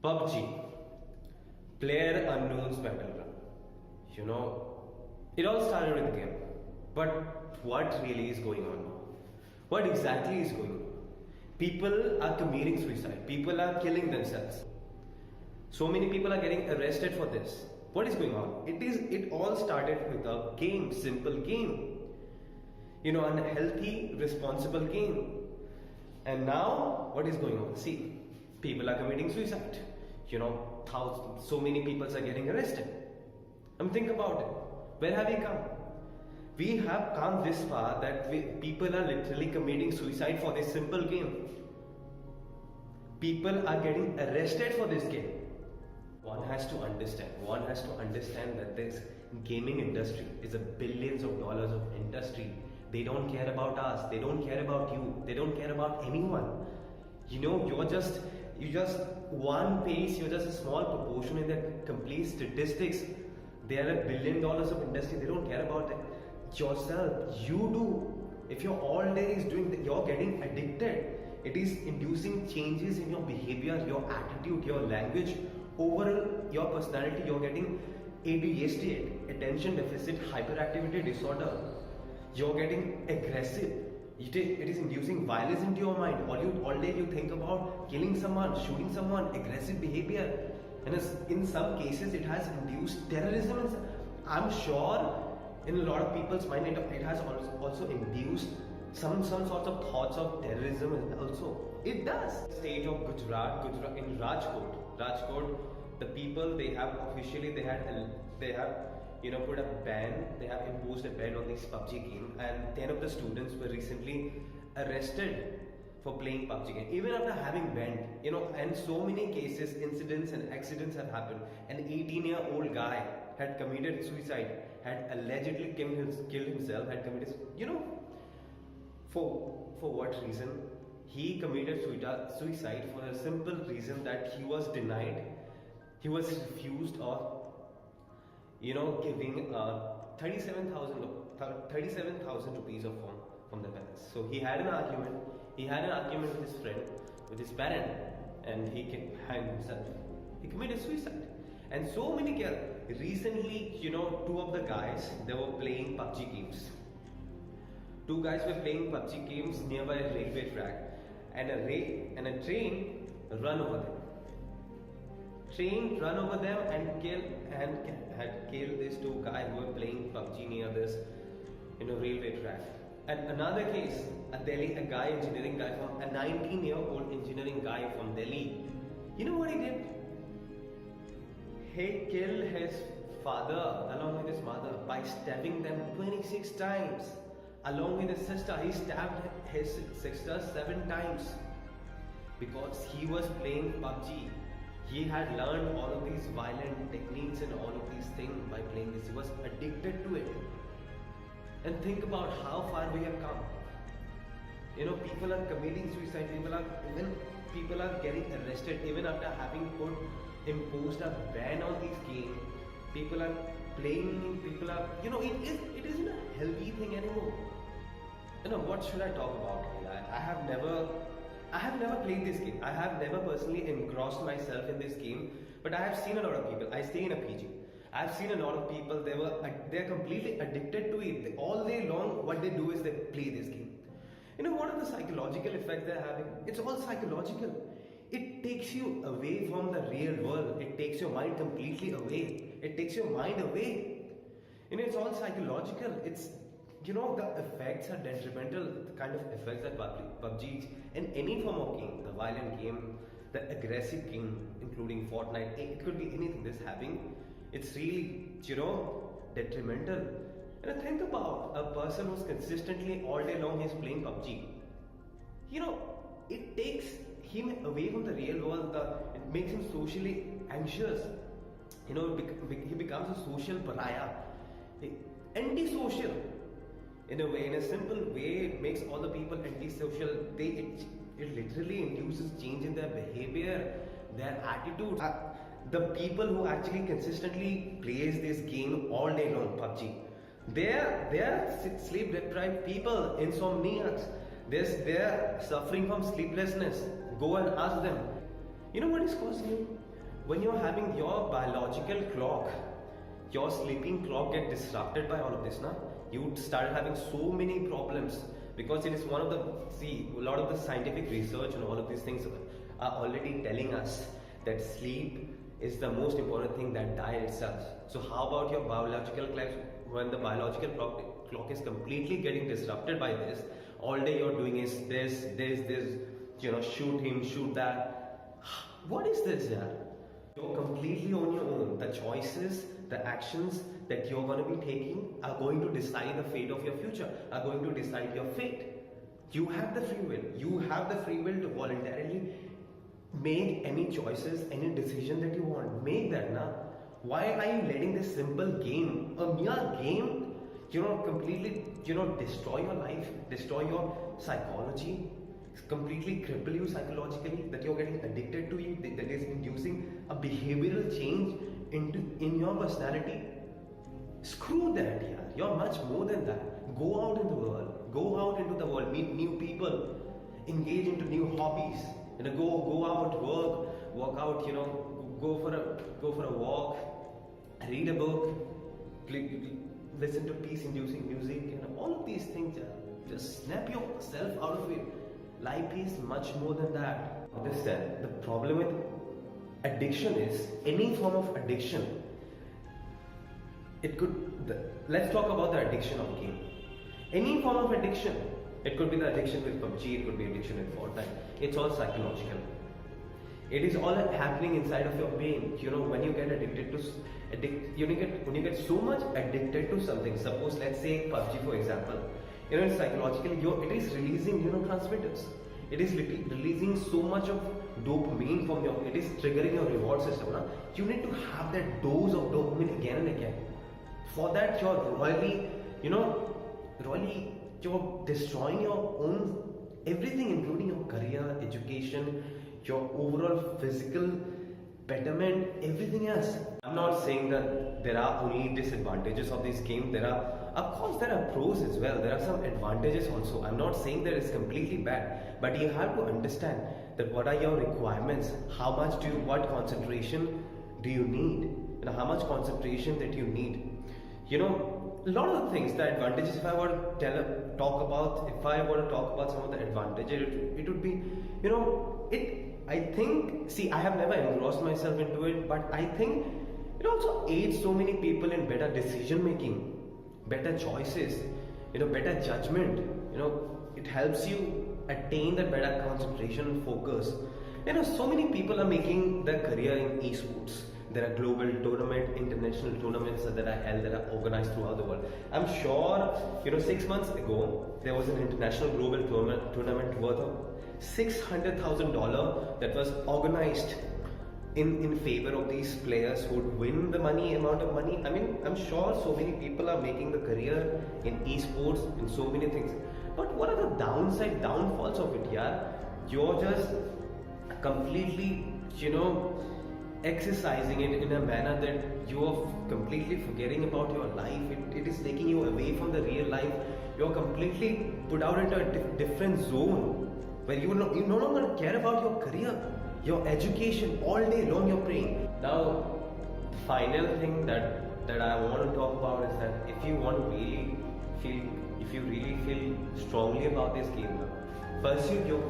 PUBG, Player Unknown's Battleground. It all started with the game. But what really is going on now? What exactly is going on? People are committing suicide. People are killing themselves. So many people are getting arrested for this. What is going on? It all started with a game, simple game. Unhealthy, responsible game. And now, what is going on? See, people are committing suicide. So many people are getting arrested. Think about it. Where have we come? We have come this far that people are literally committing suicide for this simple game. People are getting arrested for this game. One has to understand that this gaming industry is a billions of dollars of industry. They don't care about us. They don't care about you. They don't care about anyone. You're just one piece. You're just a small proportion in the complete statistics. They are $1 billion of industry. They don't care about it. Yourself, you do. If you're all day is doing that, you're getting addicted. It is inducing changes in your behavior, your attitude, your language, overall your personality. You're getting ADHD, attention deficit hyperactivity disorder. You're getting aggressive. It is inducing violence into your mind. All day you think about killing someone, shooting someone, aggressive behavior. And in some cases it has induced terrorism. I'm sure in a lot of people's mind it has also induced some sorts of thoughts of terrorism also. It does. State of Gujarat in Rajkot, the people they have put a ban. They have imposed a ban on this PUBG game, and 10 of the students were recently arrested for playing PUBG game, even after having banned. And so many cases, incidents and accidents have happened. An 18-year-old guy had committed suicide, had allegedly killed himself, had committed, for what reason? He committed suicide for a simple reason that he was denied, he was refused or giving 37,000 rupees of from the parents. So he had an argument with his friend, with his parent, and he hanged himself. He committed suicide. And so many recently, two of the guys, they were playing PUBG games. Two guys were playing PUBG games nearby a railway track, and a train run over them. And had killed these two guys who were playing PUBG near this railway track. And another case, a 19-year-old engineering guy from Delhi. You know what he did? He killed his father along with his mother by stabbing them 26 times. Along with his sister, he stabbed his sister 7 times because he was playing PUBG. He had learned all of these violent techniques and all of these things by playing this. He was addicted to it. And think about how far we have come. People are committing suicide. People are getting arrested even after having imposed a ban on these games. People are playing. It isn't a healthy thing anymore. What should I talk about here? I have never played this game. I have never personally engrossed myself in this game, but I have seen a lot of people. I stay in a PG. I've seen a lot of people. They're completely addicted to it. All day long, what they do is they play this game. What are the psychological effects they're having? It's all psychological. It takes you away from the real world. It takes your mind completely away. It takes your mind away. It's all psychological. It's the effects are detrimental. The kind of effects that PUBG and any form of game, the violent game, the aggressive game, including Fortnite, it could be anything that's having. It's really, detrimental. And think about a person who's consistently all day long is playing PUBG. It takes him away from the real world. It makes him socially anxious. He becomes a social pariah, antisocial. In a simple way, it makes all the people antisocial. It literally induces change in their behavior, their attitude. The people who actually consistently plays this game all day long, PUBG, they are sleep deprived people, insomniacs. They're suffering from sleeplessness. Go and ask them. You know what is causing it? when you're having your biological clock, your sleeping clock get disrupted by all of this, na? You start having so many problems because it is one of the, see, a lot of the scientific research and all of these things are already telling us that sleep is the most important thing that diet itself. So how about your biological clock? When the biological clock is completely getting disrupted by this, all day you're doing is this, shoot him, shoot that. What is this, yeah? You're completely on your own. The choices, the actions that you're going to be taking are going to decide the fate of your future, are going to decide your fate. You have the free will. You have the free will to voluntarily make any choices, any decision that you want. Make that, na. Why are you letting this simple game, a mere game, completely, destroy your life, destroy your psychology, completely cripple you psychologically, that you're getting addicted to it, that is inducing a behavioral change in your personality? Screw that, yeah. You're much more than that. Go out in the world. Go out into the world. Meet new people. Engage into new hobbies. Go out, work out. Go for a walk. Read a book. Listen to peace-inducing music. All of these things. Yeah. Just snap yourself out of it. Life is much more than that. Understand? The problem with addiction is any form of addiction. Let's talk about the addiction of game. Any form of addiction. It could be the addiction with PUBG, it could be addiction with Fortnite. It's all psychological. It is all happening inside of your brain. When you get addicted to, when you get so much addicted to something, suppose let's say PUBG for example, psychologically, it is releasing neurotransmitters. It is releasing so much of dopamine from it is triggering your reward system. Na? You need to have that dose of dopamine again and again. For that, you're royally, you're destroying your own everything, including your career, education, your overall physical betterment, everything else. I'm not saying that there are only disadvantages of this game. Of course, there are pros as well. There are some advantages also. I'm not saying that it's completely bad, but you have to understand that what are your requirements, what concentration do you need, how much concentration that you need. A lot of the things, the advantages, if I were to talk about some of the advantages, it would be, I think, see, I have never engrossed myself into it, but I think it also aids so many people in better decision making, better choices, better judgment. It helps you attain that better concentration and focus. So many people are making their career in esports. There are global international tournaments that are held, that are organized throughout the world. I'm sure, 6 months ago, there was an international global tournament worth of $600,000 that was organized in favor of these players who would win the amount of money. I mean, I'm sure so many people are making the career in esports, in so many things. But what are the downfalls of it, yeah? You're just completely, exercising it in a manner that you are completely forgetting about your life. It is taking you away from the real life. You're completely put out into a different zone where you no longer care about your career, your education. All day long you're praying. Now, the final thing that I want to talk about is that if you really feel strongly about this game, pursue your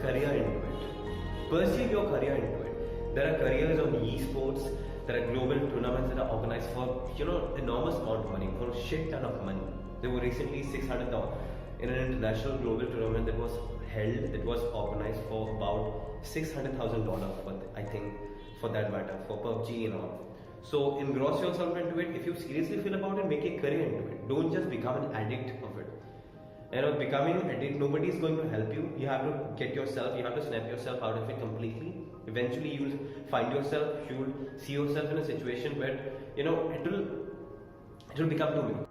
career into it. Pursue your career into it. There are careers on esports. There are global tournaments that are organized for enormous amount of money, for a shit ton of money. There were recently $600 in an international global tournament that was held. It was organized for about $600,000, I think, for that matter, for PUBG and all. So engross yourself into it. If you seriously feel about it, make a career into it. Don't just become an addict of it. Becoming an addict, nobody is going to help you. You have to you have to snap yourself out of it completely. Eventually you will find yourself, you will see yourself in a situation where, it will become too much.